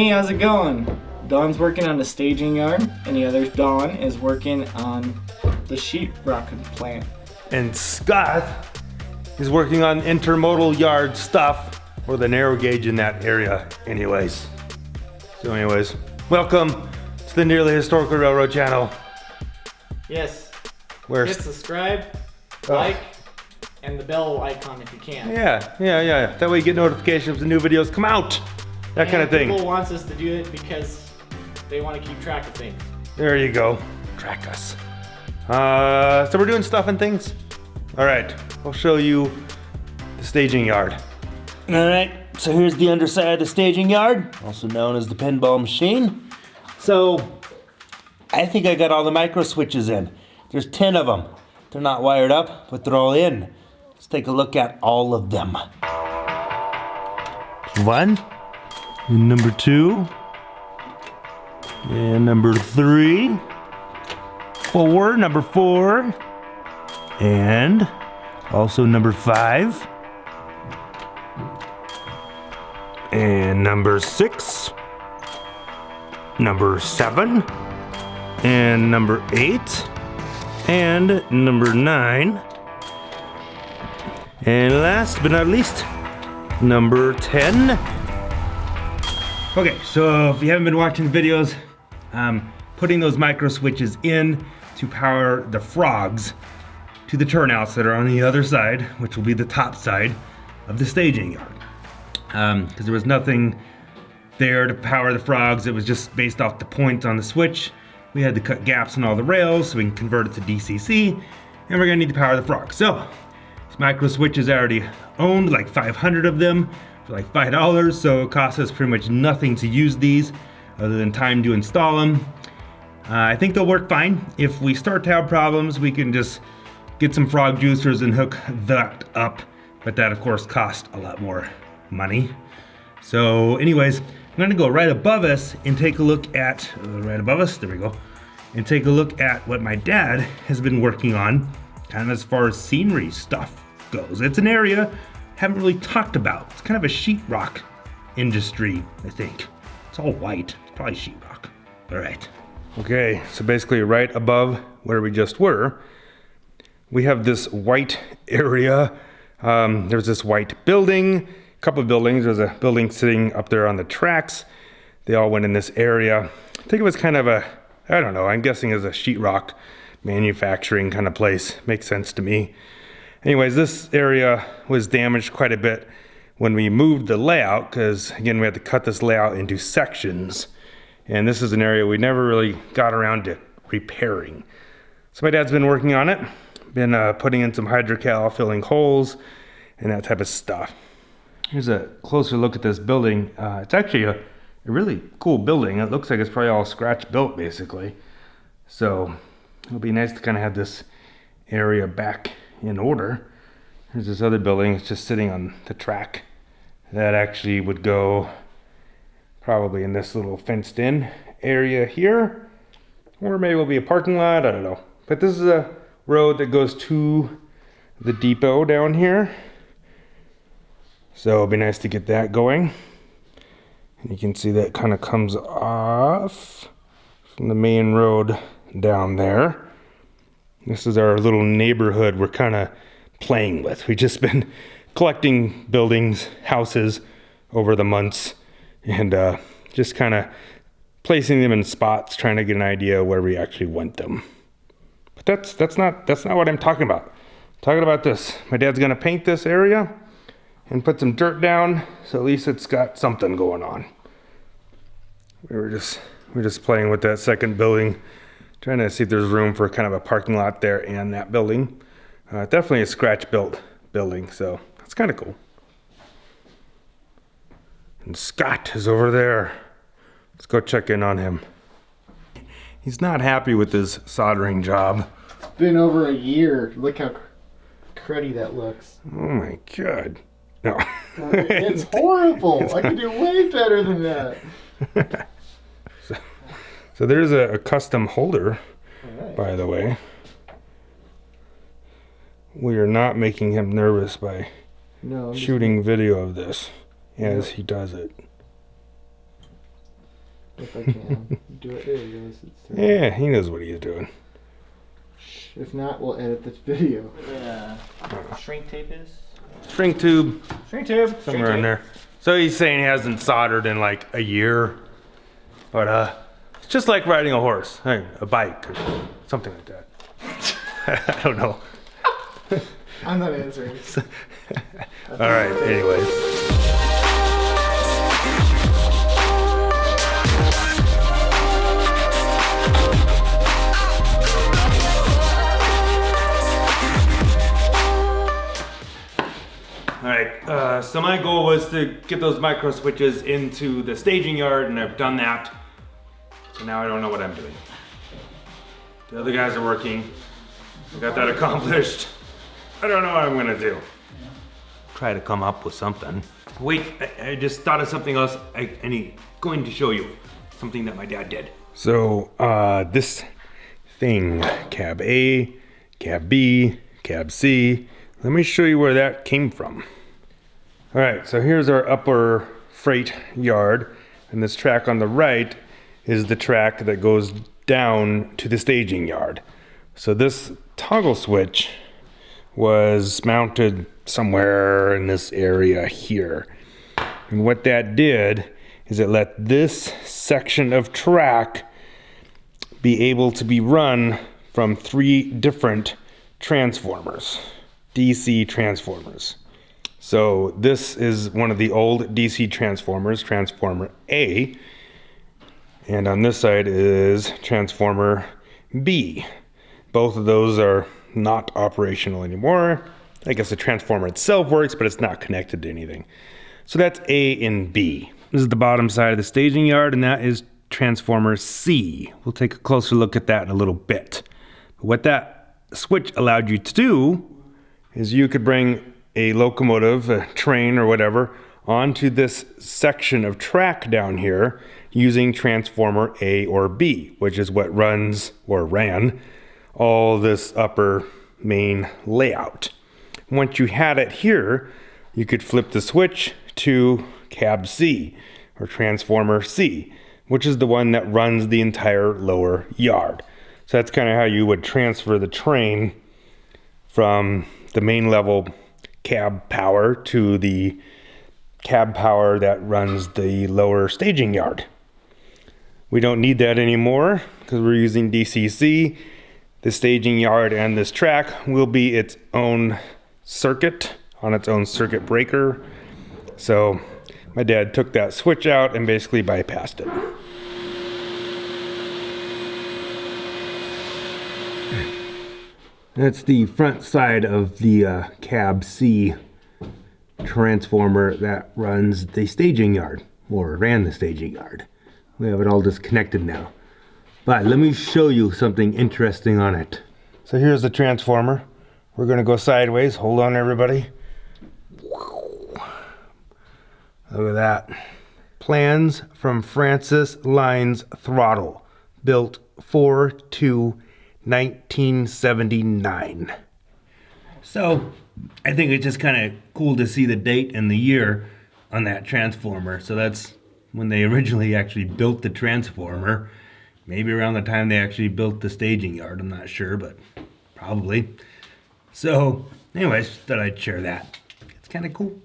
Hey, how's it going? Dawn's working on the staging yard, and the other Dawn is working on the sheetrock plant. And Scott is working on intermodal yard stuff, or the narrow gauge in that area anyways. So anyways, welcome to the Nearly Historical Railroad channel. Yes. Where hit subscribe, like, and the bell icon if you can. Yeah. That way you get notifications when new videos come out. That kind of thing. People wants us to do it because they want to keep track of things. There you go. Track us. So we're doing stuff and things. All right, I'll show you the staging yard. All right, so here's the underside of the staging yard, also known as the pinball machine. So I think I got all the micro switches in. There's 10 of them. They're not wired up, but they're all in. Let's take a look at all of them. 1, and number 2, and number 3, 4, number 4, and also number 5, and number 6, number 7, and number 8, and number 9, and last but not least, number 10. Okay, so if you haven't been watching the videos, putting those micro switches in to power the frogs to the turnouts that are on the other side, which will be the top side of the staging yard. Because there was nothing there to power the frogs. It was just based off the points on the switch. We had to cut gaps in all the rails so we can convert it to DCC, and we're gonna need to power the frogs. So these micro switches I already owned, like 500 of them for like $5, so it cost us pretty much nothing to use these other than time to install them. I think they'll work fine. If we start to have problems, we can just get some frog juicers and hook that up, but that of course costs a lot more money. So anyways, I'm gonna go right above us and take a look at, right above us, there we go, and take a look at what my dad has been working on, kind of as far as scenery stuff goes. It's an area I haven't really talked about. It's kind of a sheetrock industry, I think. It's all white, it's probably sheetrock. All right. Okay, so basically right above where we just were, we have this white area. There's this white building, a couple of buildings. There's a building sitting up there on the tracks. They all went in this area. I think it was kind of a, I don't know, I'm guessing it's a sheetrock manufacturing kind of place. Makes sense to me. Anyways, this area was damaged quite a bit when we moved the layout, because again, we had to cut this layout into sections. And this is an area we never really got around to repairing. So my dad's been working on it, been putting in some hydrocal, filling holes, and that type of stuff. Here's a closer look at this building. It's actually a really cool building. It looks like it's probably all scratch built basically. So it'll be nice to kind of have this area back in order. There's this other building. It's just sitting on the track. That actually would go probably in this little fenced in area here, or maybe it'll be a parking lot, I don't know. But this is a road that goes to the depot down here. So it'll be nice to get that going. And you can see that kind of comes off from the main road down there. This is our little neighborhood we're kind of playing with. We've just been collecting buildings, houses over the months, and just kind of placing them in spots, trying to get an idea where we actually want them. But that's not what I'm talking about. I'm talking about this. My dad's gonna paint this area and put some dirt down, so at least it's got something going on. We're just playing with that second building, trying to see if there's room for kind of a parking lot there and that building. Definitely a scratch built building, so that's kind of cool. And Scott is over there. Let's go check in on him. He's not happy with his soldering job. It's been over a year. Look how cruddy that looks. Oh my God. No. It's horrible. I could do way better than that. So there's a custom holder, right, by the way. We are not making him nervous by shooting video of this as he does it. If I can. Do it. There he goes. Yeah, he knows what he's doing. If not, we'll edit this video. Yeah. Shrink tape is? Shrink tube. Shrink tube. Somewhere in there. So he's saying he hasn't soldered in like a year. But it's just like riding a horse. Hey, a bike or something like that. I don't know. I'm not answering. All right, anyways. All right, so my goal was to get those micro switches into the staging yard, and I've done that. So now I don't know what I'm doing. The other guys are working. I got that accomplished. I don't know what I'm gonna do. Try to come up with something. Wait, I just thought of something else. I'm going to show you something that my dad did. So this thing, cab A, cab B, cab C. Let me show you where that came from. All right, so here's our upper freight yard, and this track on the right is the track that goes down to the staging yard. So this toggle switch was mounted somewhere in this area here. And what that did is it let this section of track be able to be run from 3 different transformers. DC transformers. So this is one of the old DC transformers, transformer A, and on this side is transformer B. Both of those are not operational anymore. I guess the transformer itself works, but it's not connected to anything. So that's A and B. This is the bottom side of the staging yard, and that is transformer C. We'll take a closer look at that in a little bit. What that switch allowed you to do is you could bring a locomotive, a train or whatever, onto this section of track down here using transformer A or B, which is what runs or ran all this upper main layout. Once you had it here, you could flip the switch to cab C or transformer C, which is the one that runs the entire lower yard. So that's kind of how you would transfer the train from the main level cab power to the cab power that runs the lower staging yard. We don't need that anymore because we're using DCC. The staging yard and this track will be its own circuit on its own circuit breaker. So my dad took that switch out and basically bypassed it. That's the front side of the cab C transformer that runs the staging yard, or ran the staging yard. We have it all disconnected now. But let me show you something interesting on it. So here's the transformer. We're gonna go sideways. Hold on, everybody. Look at that. Plans from Francis Lines Throttle, built 4/2/1979. So I think it's just kind of cool to see the date and the year on that transformer. So that's when they originally actually built the transformer. Maybe around the time they actually built the staging yard, I'm not sure, but probably. So anyways, thought I'd share that. It's kind of cool.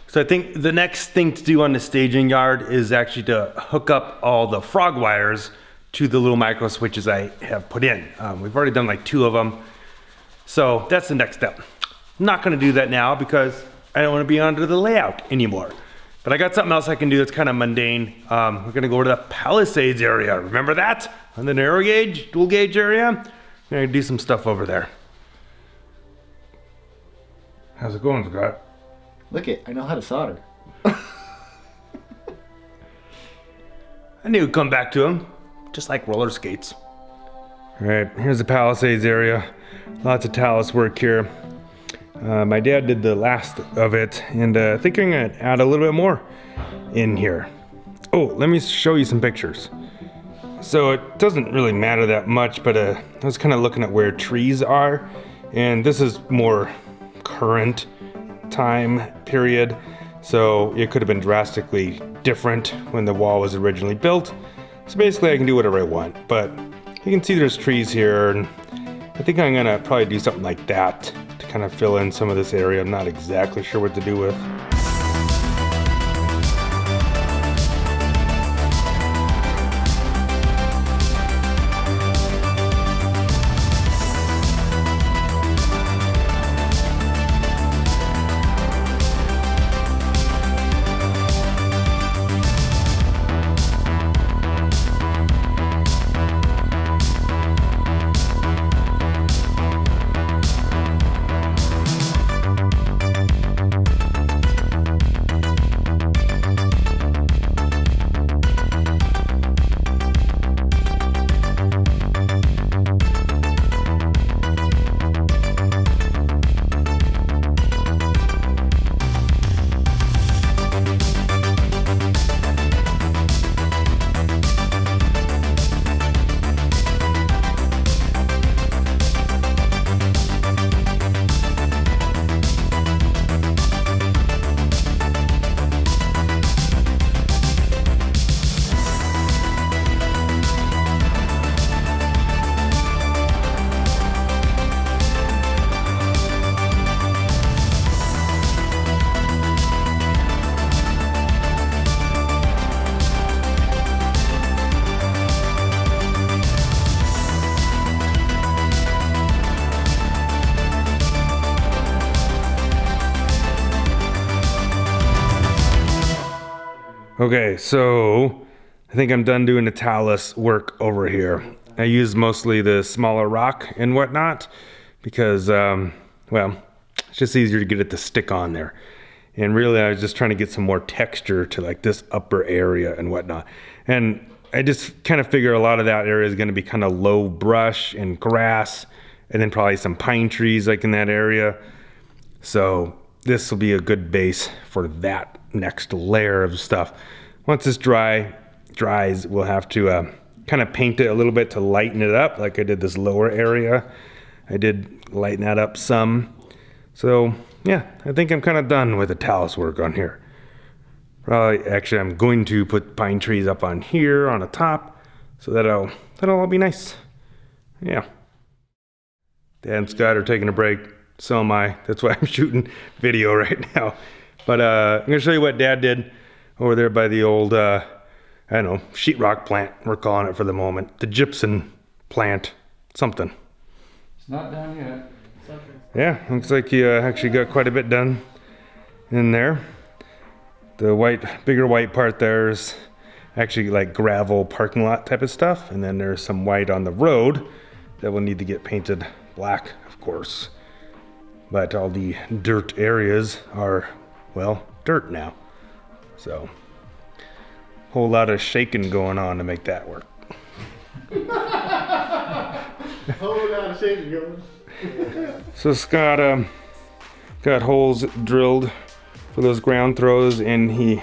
So I think the next thing to do on the staging yard is actually to hook up all the frog wires to the little micro switches I have put in. We've already done like 2 of them. So that's the next step. I'm not gonna do that now because I don't wanna be under the layout anymore. But I got something else I can do that's kind of mundane. We're gonna go to the Palisades area. Remember that? On the narrow gauge, dual gauge area? I'm gonna do some stuff over there. How's it going, Scott? Look it, I know how to solder. I knew it'd come back to him, just like roller skates. All right, here's the Palisades area. Lots of talus work here. My dad did the last of it, and I think I'm gonna add a little bit more in here. Oh, let me show you some pictures. So it doesn't really matter that much, but I was kind of looking at where trees are, And this is more current time period, so it could have been drastically different when the wall was originally built. So basically I can do whatever I want, but you can see there's trees here, and I think I'm gonna probably do something like that to kind of fill in some of this area. I'm not exactly sure what to do with. Okay, so I think I'm done doing the talus work over here. I use mostly the smaller rock and whatnot because, well, it's just easier to get it to stick on there. And really, I was just trying to get some more texture to like this upper area and whatnot. And I just kind of figure a lot of that area is going to be kind of low brush and grass, and then probably some pine trees like in that area. So this will be a good base for that next layer of stuff. Once this dries, we'll have to kind of paint it a little bit to lighten it up, like I did this lower area. I did lighten that up some. So yeah, I think I'm kind of done with the talus work on here. Probably, actually, I'm going to put pine trees up on here on the top, so that'll all be nice. Yeah. Dad and Scott are taking a break. So am I. That's why I'm shooting video right now. But I'm gonna show you what Dad did over there by the old, I don't know, sheetrock plant, we're calling it for the moment. The gypsum plant, something. It's not done yet. Yeah, looks like you actually got quite a bit done in there. The bigger white part there is actually like gravel parking lot type of stuff. And then there's some white on the road that will need to get painted black, of course. But all the dirt areas are, well, dirt now. So, whole lot of shaking going on to make that work. Whole lot of shaking going. So Scott got holes drilled for those ground throws, and he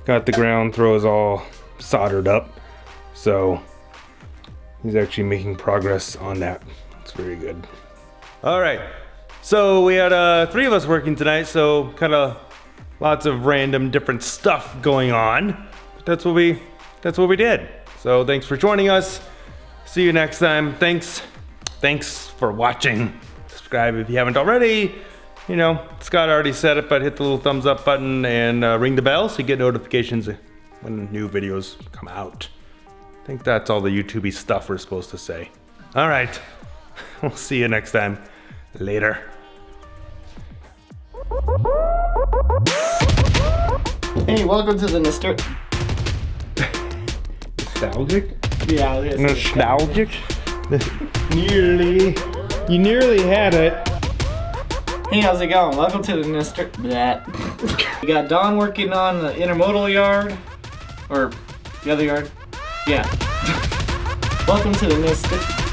got the ground throws all soldered up. So he's actually making progress on that. It's very good. All right. So we had 3 of us working tonight, so kind of lots of random different stuff going on. But that's what we did. So thanks for joining us. See you next time. Thanks for watching. Subscribe if you haven't already. You know, Scott already said it, but hit the little thumbs up button and ring the bell so you get notifications when new videos come out. I think that's all the YouTubey stuff we're supposed to say. All right, we'll see you next time. Later. Hey, welcome to the nostalgic. Yeah, it is. Nostalgic? You nearly had it. Hey, how's it going? Welcome to the nostalgic. We got Don working on the intermodal yard, or the other yard. Yeah. Welcome to the nostalgic.